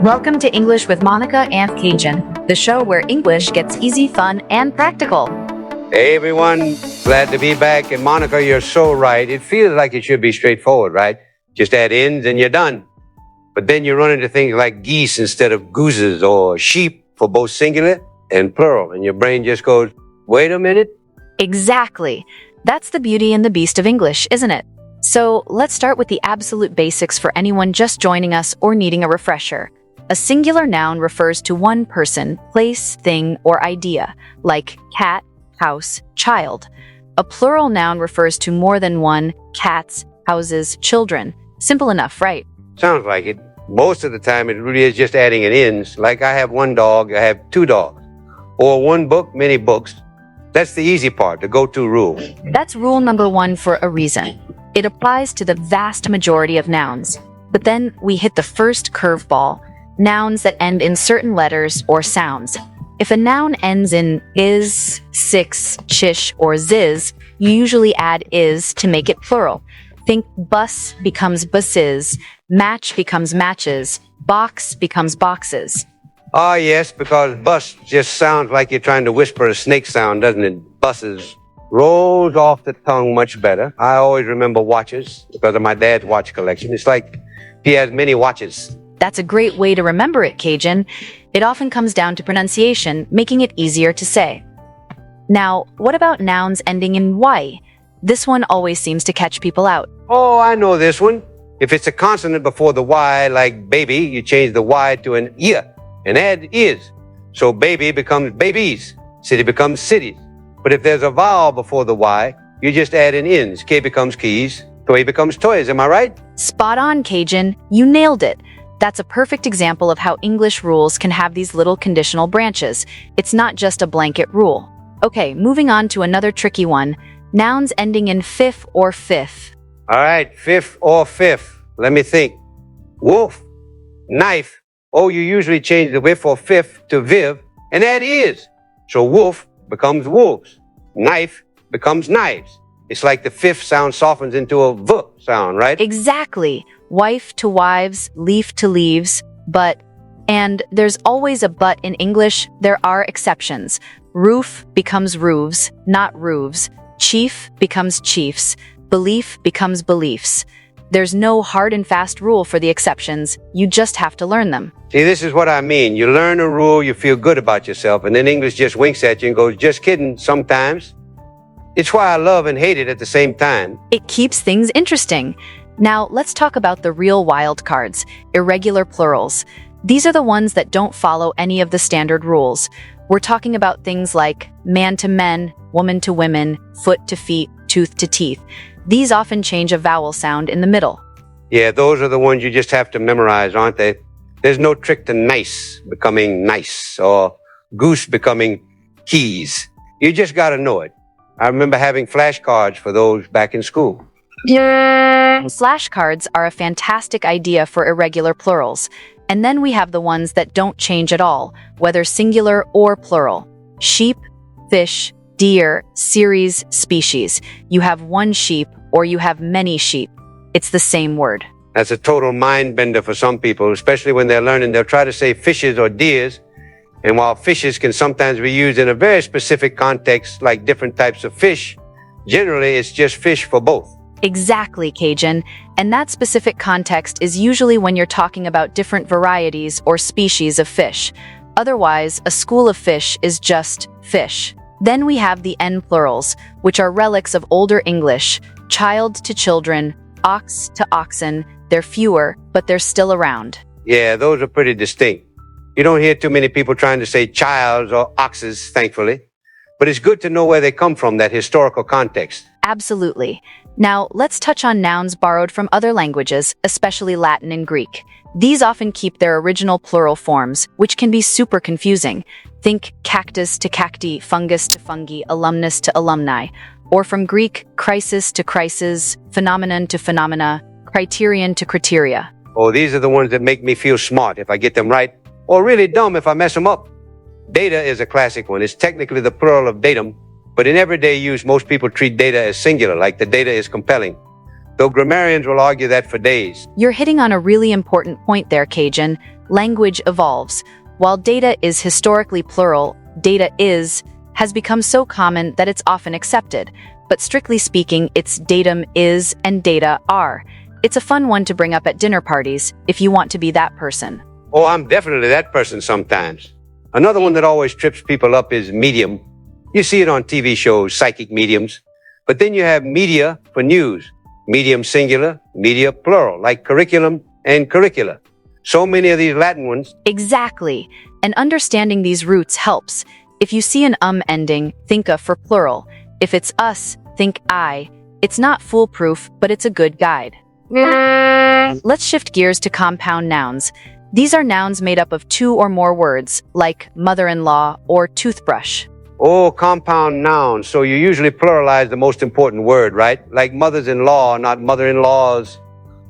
Welcome to English with Monica and Cajun, the show where English gets easy, fun, and practical. Hey everyone, glad to be back. And Monica, you're so right. It feels like it should be straightforward, right? Just add ins and you're done. But then you run into things like geese instead of gooses or sheep for both singular and plural. And your brain just goes, wait a minute. Exactly. That's the beauty and the beast of English, isn't it? So let's start with the absolute basics for anyone just joining us or needing a refresher. A singular noun refers to one person, place, thing, or idea, like cat, house, child. A plural noun refers to more than one, cats, houses, children. Simple enough, right? Sounds like it. Most of the time, it really is just adding an ins. Like I have one dog, I have two dogs. Or one book, many books. That's the easy part, the go-to rule. That's rule number one for a reason. It applies to the vast majority of nouns. But then we hit the first curveball, nouns that end in certain letters or sounds. If a noun ends in is, six, chish, or ziz, you usually add is to make it plural. Think bus becomes buses, match becomes matches, box becomes boxes. Ah, yes, because bus just sounds like you're trying to whisper a snake sound, doesn't it? Buses rolls off the tongue much better. I always remember watches because of my dad's watch collection. It's like he has many watches. That's a great way to remember it, Cajun. It often comes down to pronunciation, making it easier to say. Now, what about nouns ending in Y? This one always seems to catch people out. Oh, I know this one. If it's a consonant before the Y, like baby, you change the Y to an I and add is. So baby becomes babies, city becomes cities. But if there's a vowel before the Y, you just add an ins. K becomes keys, toy becomes toys. Am I right? Spot on, Cajun. You nailed it. That's a perfect example of how English rules can have these little conditional branches. It's not just a blanket rule. Okay, moving on to another tricky one. Nouns ending in fifth or fifth. All right, fifth or fifth. Let me think. Wolf, knife. Oh, you usually change the whiff or fifth to viv and add is. So wolf becomes wolves. Knife becomes knives. It's like the fifth sound softens into a v sound, right? Exactly. Wife to wives, leaf to leaves, but, and there's always a but in English, there are exceptions. Roof becomes roofs, not roofs. Chief becomes chiefs. Belief becomes beliefs. There's no hard and fast rule for the exceptions. You just have to learn them. See, this is what I mean. You learn a rule, you feel good about yourself, and then English just winks at you and goes, just kidding, sometimes. It's why I love and hate it at the same time. It keeps things interesting. Now, let's talk about the real wild cards, irregular plurals. These are the ones that don't follow any of the standard rules. We're talking about things like man to men, woman to women, foot to feet, tooth to teeth. These often change a vowel sound in the middle. Yeah, those are the ones you just have to memorize, aren't they? There's no trick to nice becoming nice or goose becoming keys. You just got to know it. I remember having flashcards for those back in school. Flashcards are a fantastic idea for irregular plurals. And then we have the ones that don't change at all, whether singular or plural. Sheep, fish, deer, series, species. You have one sheep or you have many sheep. It's the same word. That's a total mind bender for some people, especially when they're learning. They'll try to say fishes or deers. And while fishes can sometimes be used in a very specific context, like different types of fish, generally it's just fish for both. Exactly, Cajun. And that specific context is usually when you're talking about different varieties or species of fish. Otherwise, a school of fish is just fish. Then we have the N plurals, which are relics of older English, child to children, ox to oxen. They're fewer, but they're still around. Yeah, those are pretty distinct. You don't hear too many people trying to say childs or oxes, thankfully. But it's good to know where they come from, that historical context. Absolutely. Now, let's touch on nouns borrowed from other languages, especially Latin and Greek. These often keep their original plural forms, which can be super confusing. Think cactus to cacti, fungus to fungi, alumnus to alumni. Or from Greek, crisis to crisis, phenomenon to phenomena, criterion to criteria. Oh, these are the ones that make me feel smart if I get them right, or really dumb if I mess them up. Data is a classic one. It's technically the plural of datum, but in everyday use, most people treat data as singular, like the data is compelling. Though grammarians will argue that for days. You're hitting on a really important point there, Cajun. language evolves. While data is historically plural, data is has become so common that it's often accepted. But strictly speaking, it's datum is and data are. It's a fun one to bring up at dinner parties if you want to be that person. Oh, I'm definitely that person sometimes. Another one that always trips people up is medium. You see it on TV shows, psychic mediums. But then you have media for news. Medium singular, media plural, like curriculum and curricula. So many of these Latin ones. Exactly. And understanding these roots helps. If you see an ending, think of for plural. If it's us, think I. It's not foolproof, but it's a good guide. Let's shift gears to compound nouns. These are nouns made up of two or more words, like mother-in-law or toothbrush. Oh, compound nouns. So you usually pluralize the most important word, right? Like mothers-in-law, not mother-in-laws,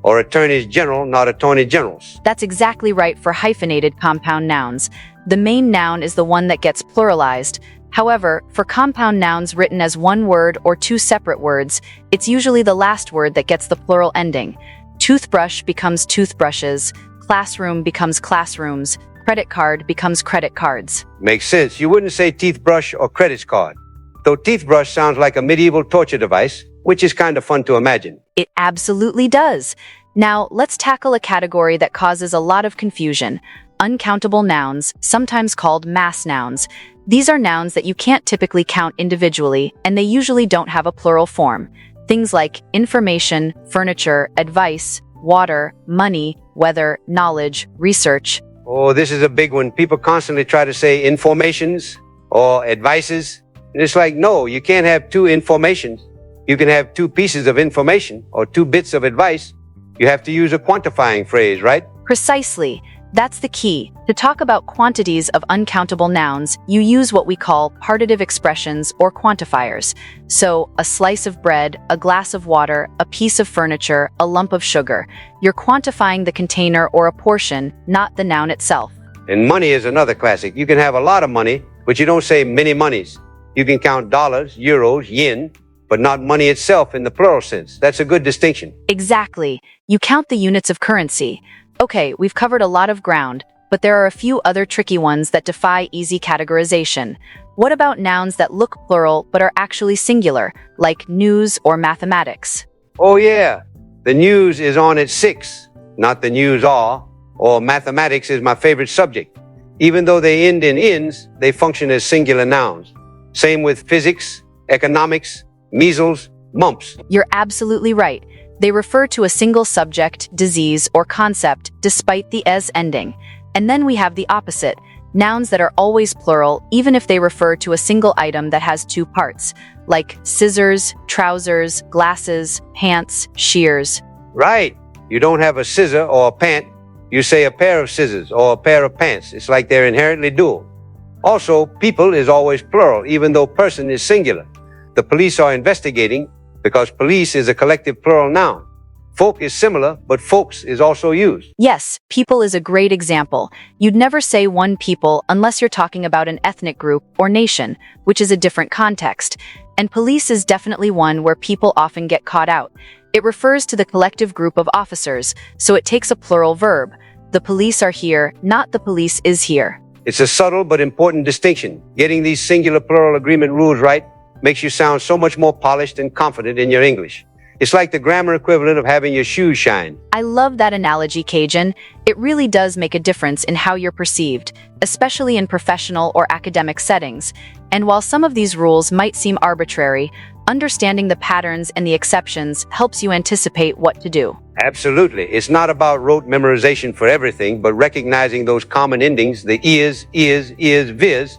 or attorneys general, not attorney generals. That's exactly right for hyphenated compound nouns. The main noun is the one that gets pluralized. However, for compound nouns written as one word or two separate words, it's usually the last word that gets the plural ending. Toothbrush becomes toothbrushes, classroom becomes classrooms, credit card becomes credit cards. Makes sense. You wouldn't say teeth brush or credit card. Though teeth brush sounds like a medieval torture device, which is kind of fun to imagine. It absolutely does. Now, let's tackle a category that causes a lot of confusion. Uncountable nouns, sometimes called mass nouns. These are nouns that you can't typically count individually, and they usually don't have a plural form. Things like information, furniture, advice, water, money, weather, knowledge, research. Oh, this is a big one. People constantly try to say informations or advices. And it's like, no, you can't have two informations. You can have two pieces of information or two bits of advice. You have to use a quantifying phrase, right? Precisely. That's the key. To talk about quantities of uncountable nouns, you use what we call partitive expressions or quantifiers. So, a slice of bread, a glass of water, a piece of furniture, a lump of sugar. You're quantifying the container or a portion, not the noun itself. And money is another classic. You can have a lot of money, but you don't say many monies. You can count dollars, euros, yen, but not money itself in the plural sense. That's a good distinction. Exactly. You count the units of currency. Okay, we've covered a lot of ground, but there are a few other tricky ones that defy easy categorization. What about nouns that look plural but are actually singular, like news or mathematics? Oh yeah, the news is on at 6, not the news are, or mathematics is my favorite subject. Even though they end in ins, they function as singular nouns. Same with physics, economics, measles, mumps. You're absolutely right. They refer to a single subject, disease, or concept despite the "es" ending. And then we have the opposite, nouns that are always plural even if they refer to a single item that has two parts, like scissors, trousers, glasses, pants, shears. Right. You don't have a scissor or a pant. You say a pair of scissors or a pair of pants. It's like they're inherently dual. Also, people is always plural, even though person is singular. The police are investigating because police is a collective plural noun. Folk is similar, but folks is also used. Yes, people is a great example. You'd never say one people unless you're talking about an ethnic group or nation, which is a different context. And police is definitely one where people often get caught out. It refers to the collective group of officers, so it takes a plural verb. The police are here, not the police is here. It's a subtle but important distinction. Getting these singular plural agreement rules right makes you sound so much more polished and confident in your English. It's like the grammar equivalent of having your shoes shine. I love that analogy, Cajun. It really does make a difference in how you're perceived, especially in professional or academic settings. And while some of these rules might seem arbitrary, understanding the patterns and the exceptions helps you anticipate what to do. Absolutely. It's not about rote memorization for everything, but recognizing those common endings, the is, viz,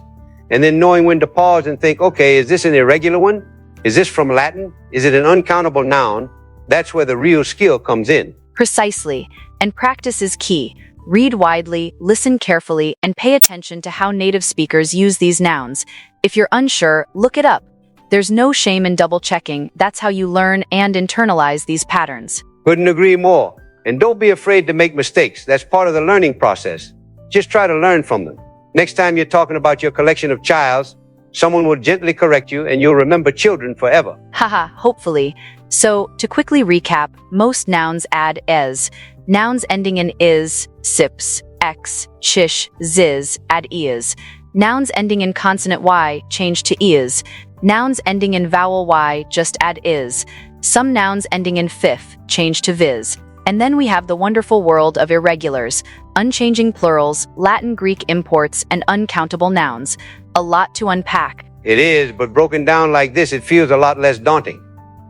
and then knowing when to pause and think, okay, is this an irregular one? Is this from Latin? Is it an uncountable noun? That's where the real skill comes in. Precisely. And practice is key. Read widely, listen carefully, and pay attention to how native speakers use these nouns. If you're unsure, look it up. There's no shame in double-checking. That's how you learn and internalize these patterns. Couldn't agree more. And don't be afraid to make mistakes. That's part of the learning process. Just try to learn from them. Next time you're talking about your collection of childs, someone will gently correct you and you'll remember children forever. Haha, hopefully. So, to quickly recap, most nouns add "es." Nouns ending in "is," "sips," x, chish, ziz, add is. Nouns ending in consonant y, change to is. Nouns ending in vowel y, just add is. Some nouns ending in fif, change to viz. And then we have the wonderful world of irregulars, unchanging plurals, Latin Greek imports, and uncountable nouns. A lot to unpack. It is, but broken down like this, it feels a lot less daunting.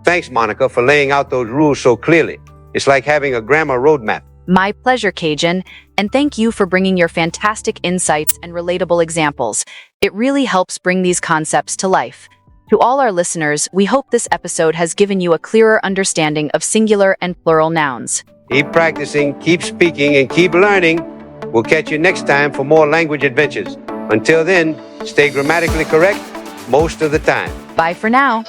Thanks, Monica, for laying out those rules so clearly. It's like having a grammar roadmap. My pleasure, Cajun, and thank you for bringing your fantastic insights and relatable examples. It really helps bring these concepts to life. To all our listeners, we hope this episode has given you a clearer understanding of singular and plural nouns. Keep practicing, keep speaking, and keep learning. We'll catch you next time for more language adventures. Until then, stay grammatically correct most of the time. Bye for now.